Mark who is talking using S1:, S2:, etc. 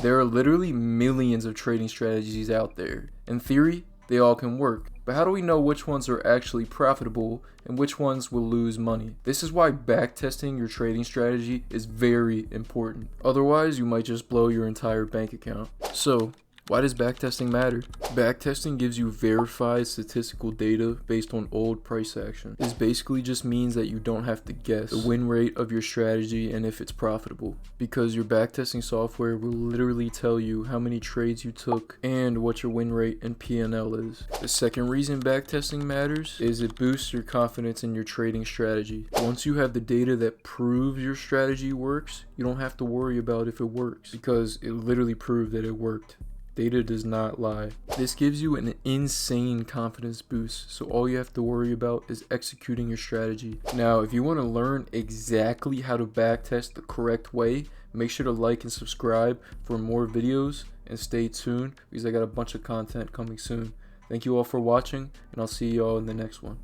S1: There are literally millions of trading strategies out there. In theory, they all can work. But how do we know which ones are actually profitable and which ones will lose money? This is why backtesting your trading strategy is very important. Otherwise, you might just blow your entire bank account. So, why does backtesting matter? Backtesting gives you verified statistical data based on old price action. This basically just means that you don't have to guess the win rate of your strategy and if it's profitable, because your backtesting software will literally tell you how many trades you took and what your win rate and P&L is. The second reason backtesting matters is it boosts your confidence in your trading strategy. Once you have the data that proves your strategy works, you don't have to worry about if it works, because it literally proved that it worked. Data does not lie. This gives you an insane confidence boost, so all you have to worry about is executing your strategy. Now, if you want to learn exactly how to backtest the correct way, make sure to like and subscribe for more videos, and stay tuned because I got a bunch of content coming soon. Thank you all for watching, and I'll see you all in the next one.